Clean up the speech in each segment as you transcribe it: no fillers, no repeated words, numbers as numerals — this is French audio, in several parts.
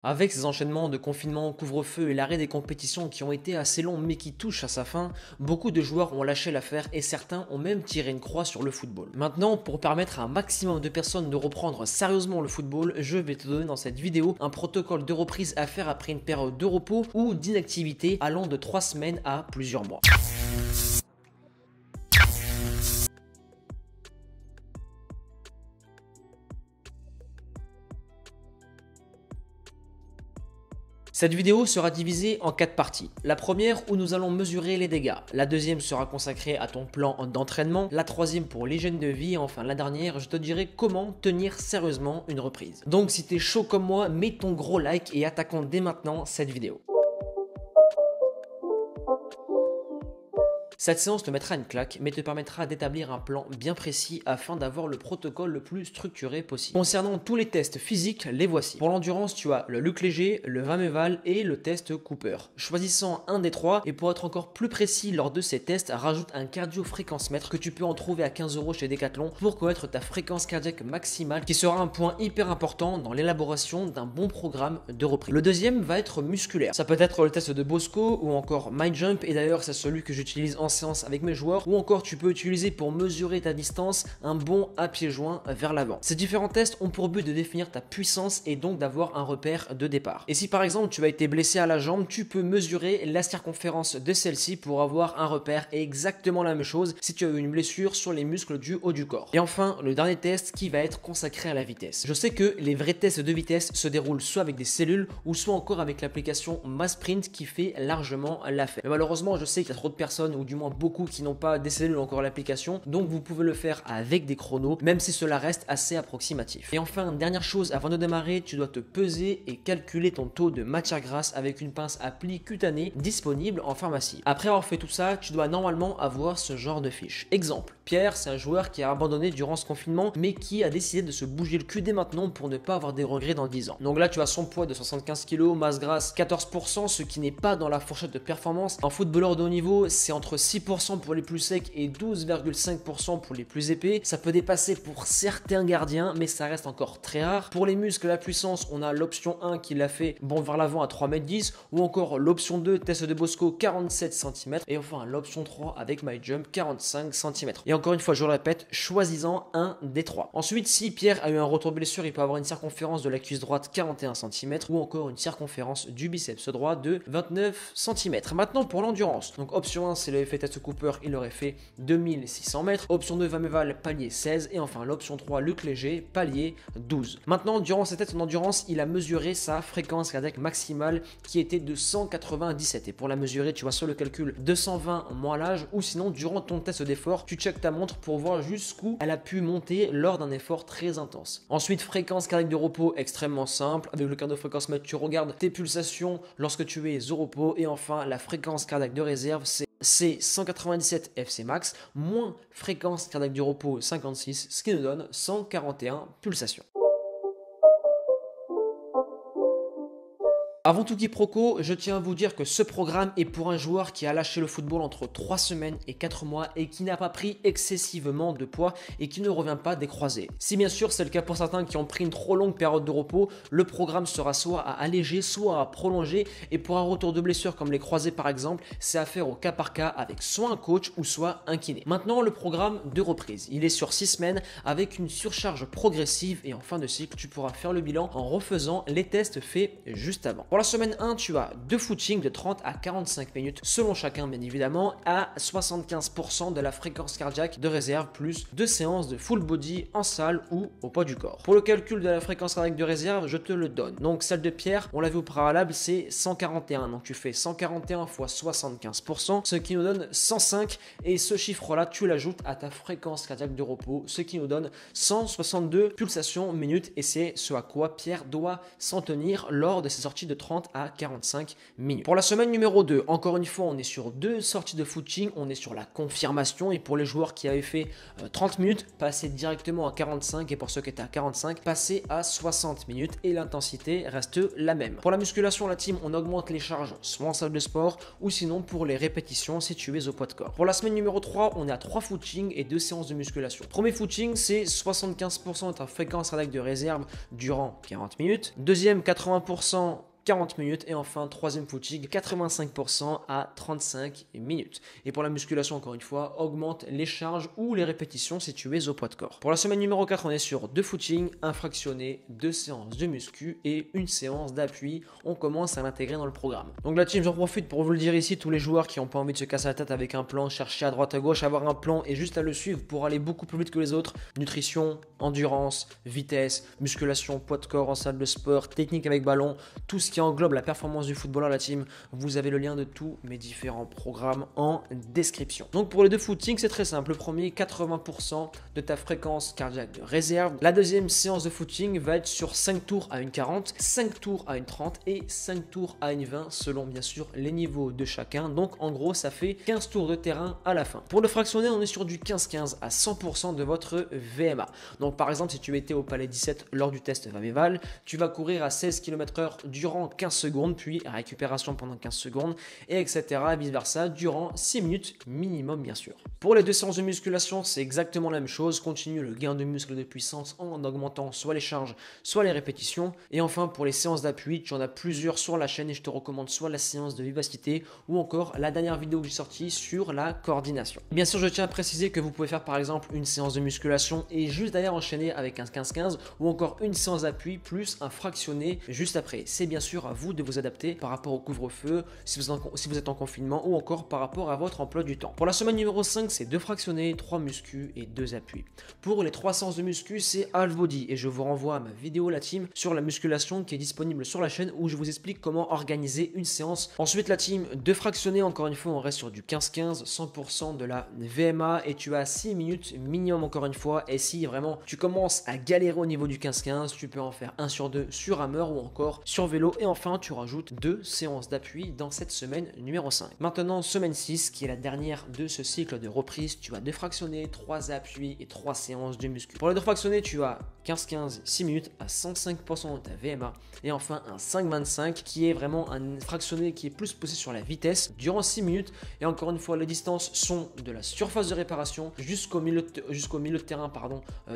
Avec ces enchaînements de confinement, couvre-feu et l'arrêt des compétitions qui ont été assez longs mais qui touchent à sa fin, beaucoup de joueurs ont lâché l'affaire et certains ont même tiré une croix sur le football. Maintenant, pour permettre à un maximum de personnes de reprendre sérieusement le football, je vais te donner dans cette vidéo un protocole de reprise à faire après une période de repos ou d'inactivité allant de 3 semaines à plusieurs mois. Cette vidéo sera divisée en 4 parties. La première où nous allons mesurer les dégâts. La deuxième sera consacrée à ton plan d'entraînement. La troisième pour l'hygiène de vie. Et enfin la dernière, je te dirai comment tenir sérieusement une reprise. Donc si t'es chaud comme moi, mets ton gros like et attaquons dès maintenant cette vidéo. Cette séance te mettra une claque, mais te permettra d'établir un plan bien précis afin d'avoir le protocole le plus structuré possible. Concernant tous les tests physiques, les voici. Pour l'endurance, tu as le Luc Léger, le Vameval et le test Cooper. Choisissant un des trois, et pour être encore plus précis lors de ces tests, rajoute un cardio-fréquence-mètre que tu peux en trouver à 15 € chez Decathlon pour connaître ta fréquence cardiaque maximale, qui sera un point hyper important dans l'élaboration d'un bon programme de reprise. Le deuxième va être musculaire. Ça peut être le test de Bosco ou encore MyJump, et d'ailleurs c'est celui que j'utilise en séance avec mes joueurs, ou encore tu peux utiliser pour mesurer ta distance un bond à pieds joints vers l'avant. Ces différents tests ont pour but de définir ta puissance et donc d'avoir un repère de départ. Et si par exemple tu as été blessé à la jambe, tu peux mesurer la circonférence de celle-ci pour avoir un repère, et exactement la même chose si tu as eu une blessure sur les muscles du haut du corps. Et enfin le dernier test qui va être consacré à la vitesse. Je sais que les vrais tests de vitesse se déroulent soit avec des cellules ou soit encore avec l'application Massprint qui fait largement l'affaire. Mais malheureusement je sais qu'il y a trop de personnes, ou du moins beaucoup, qui n'ont pas des cellules ou encore l'application, donc vous pouvez le faire avec des chronos, même si cela reste assez approximatif. Et enfin, dernière chose, avant de démarrer, tu dois te peser et calculer ton taux de matière grasse avec une pince à pli cutanée disponible en pharmacie. Après avoir fait tout ça, tu dois normalement avoir ce genre de fiche. Exemple, Pierre, c'est un joueur qui a abandonné durant ce confinement, mais qui a décidé de se bouger le cul dès maintenant pour ne pas avoir des regrets dans 10 ans. Donc là, tu as son poids de 75 kg, masse grasse 14%, ce qui n'est pas dans la fourchette de performance. En footballeur de haut niveau, c'est entre 6% pour les plus secs et 12,5% pour les plus épais. Ça peut dépasser pour certains gardiens, mais ça reste encore très rare. Pour les muscles, la puissance, on a l'option 1 qui l'a fait bon vers l'avant à 3,10 m, ou encore l'option 2, test de Bosco, 47 cm, et enfin l'option 3 avec MyJump, 45 cm. Et encore une fois, je le répète, choisissant un des trois. Ensuite, si Pierre a eu un retour de blessure, il peut avoir une circonférence de la cuisse droite 41 cm, ou encore une circonférence du biceps droit de 29 cm. Maintenant pour l'endurance, donc option 1 c'est l'effet test Cooper, il aurait fait 2600 mètres. Option 2, Vameval, palier 16. Et enfin, l'option 3, Luc Léger, palier 12. Maintenant, durant cette test en endurance, il a mesuré sa fréquence cardiaque maximale qui était de 197. Et pour la mesurer, tu vas sur le calcul 220 moins l'âge, ou sinon, durant ton test d'effort, tu checkes ta montre pour voir jusqu'où elle a pu monter lors d'un effort très intense. Ensuite, fréquence cardiaque de repos, extrêmement simple. Avec le cardio-fréquence-mètre, tu regardes tes pulsations lorsque tu es au repos. Et enfin, la fréquence cardiaque de réserve, c'est 197 FC max moins fréquence cardiaque du repos 56, ce qui nous donne 141 pulsations. Avant tout quiproquo, je tiens à vous dire que ce programme est pour un joueur qui a lâché le football entre 3 semaines et 4 mois et qui n'a pas pris excessivement de poids et qui ne revient pas des croisés. Si bien sûr c'est le cas pour certains qui ont pris une trop longue période de repos, le programme sera soit à alléger, soit à prolonger, et pour un retour de blessure comme les croisés par exemple, c'est à faire au cas par cas avec soit un coach ou soit un kiné. Maintenant le programme de reprise, il est sur 6 semaines avec une surcharge progressive, et en fin de cycle tu pourras faire le bilan en refaisant les tests faits juste avant. Pour la semaine 1, tu as 2 footings de 30 à 45 minutes, selon chacun bien évidemment, à 75% de la fréquence cardiaque de réserve, plus 2 séances de full body en salle ou au poids du corps. Pour le calcul de la fréquence cardiaque de réserve, je te le donne. Donc celle de Pierre, on l'a vu au préalable, c'est 141. Donc tu fais 141 x 75%, ce qui nous donne 105, et ce chiffre-là, tu l'ajoutes à ta fréquence cardiaque de repos, ce qui nous donne 162 pulsations minutes, et c'est ce à quoi Pierre doit s'en tenir lors de ses sorties de 30 à 45 minutes. Pour la semaine numéro 2, encore une fois, on est sur 2 sorties de footing, on est sur la confirmation et pour les joueurs qui avaient fait 30 minutes, passez directement à 45 et pour ceux qui étaient à 45, passez à 60 minutes et l'intensité reste la même. Pour la musculation, la team, on augmente les charges soit en salle de sport ou sinon pour les répétitions si tu es au poids de corps. Pour la semaine numéro 3, on est à 3 footings et 2 séances de musculation. Premier footing, c'est 75% de ta fréquence cardiaque de réserve durant 40 minutes. Deuxième, 80% 40 minutes et enfin troisième footing 85% à 35 minutes. Et pour la musculation, encore une fois, augmente les charges ou les répétitions si tu es au poids de corps. Pour la semaine numéro 4, on est sur 2 footings, un fractionné, 2 séances de muscu et une séance d'appui. On commence à l'intégrer dans le programme. Donc la team, j'en profite pour vous le dire ici, tous les joueurs qui n'ont pas envie de se casser la tête avec un plan, chercher à droite à gauche, avoir un plan et juste à le suivre pour aller beaucoup plus vite que les autres. Nutrition, endurance, vitesse, musculation, poids de corps en salle de sport, technique avec ballon, tout ce qui englobe la performance du footballeur, la team, vous avez le lien de tous mes différents programmes en description. Donc pour les 2 footings, c'est très simple. Le premier, 80% de ta fréquence cardiaque de réserve. La deuxième séance de footing va être sur 5 tours à une 40, 5 tours à une 30 et 5 tours à une 20 selon bien sûr les niveaux de chacun. Donc en gros, ça fait 15 tours de terrain à la fin. Pour le fractionné, on est sur du 15-15 à 100% de votre VMA. Donc par exemple, si tu étais au palais 17 lors du test Vameval, tu vas courir à 16 km/h durant 15 secondes, puis récupération pendant 15 secondes, et etc. et vice versa, durant 6 minutes minimum, bien sûr. Pour les 2 séances de musculation, c'est exactement la même chose. Continue le gain de muscle de puissance en augmentant soit les charges, soit les répétitions. Et enfin, pour les séances d'appui, tu en as plusieurs sur la chaîne et je te recommande soit la séance de vivacité ou encore la dernière vidéo que j'ai sortie sur la coordination. Bien sûr, je tiens à préciser que vous pouvez faire par exemple une séance de musculation et juste derrière enchaîner avec un 15-15 ou encore une séance d'appui plus un fractionné juste après. C'est bien sûr à vous de vous adapter par rapport au couvre-feu, si vous êtes en confinement ou encore par rapport à votre emploi du temps. Pour la semaine numéro 5, c'est 2 fractionnés, 3 muscu et 2 appuis. Pour les 3 séances de muscu, c'est half body et je vous renvoie à ma vidéo la team sur la musculation qui est disponible sur la chaîne où je vous explique comment organiser une séance. Ensuite la team, 2 fractionnés, encore une fois on reste sur du 15-15, 100% de la VMA et tu as 6 minutes minimum encore une fois. Et si vraiment tu commences à galérer au niveau du 15-15, tu peux en faire 1 sur 2 sur hammer ou encore sur vélo. Et enfin tu rajoutes 2 séances d'appui dans cette semaine numéro 5. Maintenant semaine 6 qui est la dernière de ce cycle de reprise, tu as 2 fractionnés, 3 appuis et 3 séances de muscu. Pour les 2 fractionnés, tu as 15-15, 6 minutes à 105% de ta VMA et enfin un 5-25 qui est vraiment un fractionné qui est plus poussé sur la vitesse durant 6 minutes. Et encore une fois, les distances sont de la surface de réparation jusqu'au milieu de terrain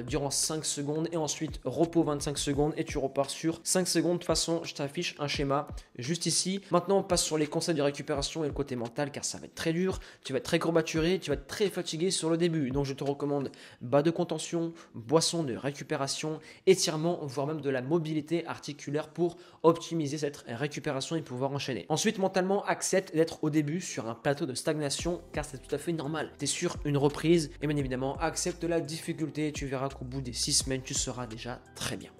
durant 5 secondes et ensuite repos 25 secondes et tu repars sur 5 secondes. De toute façon, je t'affiche un schéma juste ici. Maintenant, on passe sur les conseils de récupération et le côté mental car ça va être très dur, tu vas être très courbaturé, tu vas être très fatigué sur le début. Donc, je te recommande bas de contention, boisson de récupération, étirement, voire même de la mobilité articulaire pour optimiser cette récupération et pouvoir enchaîner. Ensuite, mentalement, accepte d'être au début sur un plateau de stagnation car c'est tout à fait normal. Tu es sur une reprise et bien évidemment, accepte la difficulté et tu verras qu'au bout des 6 semaines, tu seras déjà très bien.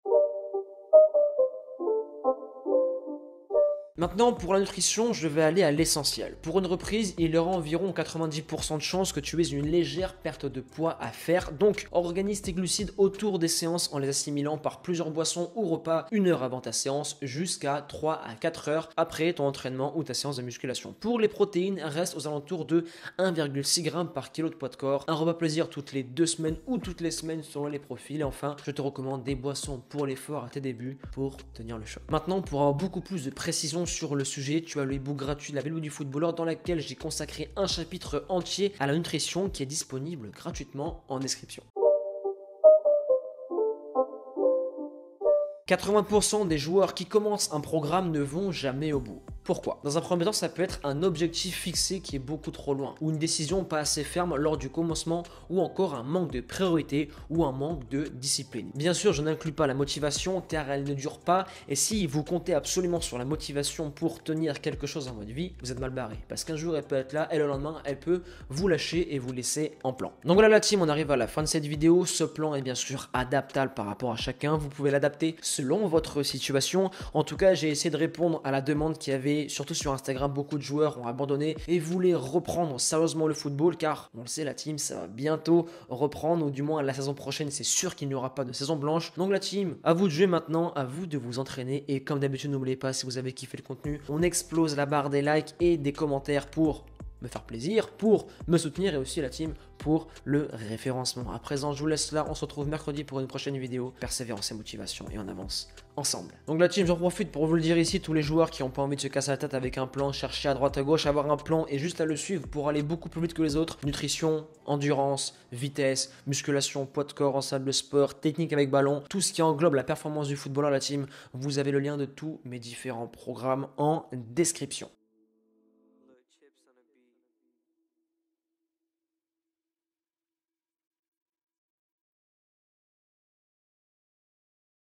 Maintenant, pour la nutrition, je vais aller à l'essentiel. Pour une reprise, il y aura environ 90% de chances que tu aies une légère perte de poids à faire. Donc, organise tes glucides autour des séances en les assimilant par plusieurs boissons ou repas 1 heure avant ta séance jusqu'à 3 à 4 heures après ton entraînement ou ta séance de musculation. Pour les protéines, reste aux alentours de 1,6 g par kilo de poids de corps. Un repas plaisir toutes les 2 semaines ou toutes les semaines selon les profils. Et enfin, je te recommande des boissons pour l'effort à tes débuts pour tenir le choc. Maintenant, pour avoir beaucoup plus de précision sur le sujet, tu as le e-book gratuit de la vidéo du footballeur dans laquelle j'ai consacré un chapitre entier à la nutrition qui est disponible gratuitement en description. 80% des joueurs qui commencent un programme ne vont jamais au bout. Pourquoi? Dans un premier temps, ça peut être un objectif fixé qui est beaucoup trop loin, ou une décision pas assez ferme lors du commencement, ou encore un manque de priorité, ou un manque de discipline. Bien sûr, je n'inclus pas la motivation car elle ne dure pas, et si vous comptez absolument sur la motivation pour tenir quelque chose dans votre vie, vous êtes mal barré. Parce qu'un jour, elle peut être là, et le lendemain, elle peut vous lâcher et vous laisser en plan. Donc voilà la team, on arrive à la fin de cette vidéo. Ce plan est bien sûr adaptable par rapport à chacun. Vous pouvez l'adapter selon votre situation. En tout cas, j'ai essayé de répondre à la demande qui avait regardez, surtout sur Instagram, beaucoup de joueurs ont abandonné et voulaient reprendre sérieusement le football car, on le sait, la team, ça va bientôt reprendre, ou du moins la saison prochaine, c'est sûr qu'il n'y aura pas de saison blanche. Donc la team, à vous de jouer maintenant, à vous de vous entraîner et comme d'habitude, n'oubliez pas, si vous avez kiffé le contenu, on explose la barre des likes et des commentaires pour me faire plaisir, pour me soutenir et aussi la team pour le référencement. À présent, je vous laisse là, on se retrouve mercredi pour une prochaine vidéo. Persévérance et motivation et on avance ensemble. Donc la team, j'en profite pour vous le dire ici, tous les joueurs qui n'ont pas envie de se casser la tête avec un plan, chercher à droite à gauche, avoir un plan et juste à le suivre pour aller beaucoup plus vite que les autres. Nutrition, endurance, vitesse, musculation, poids de corps en salle de sport, technique avec ballon, tout ce qui englobe la performance du footballeur, la team. Vous avez le lien de tous mes différents programmes en description.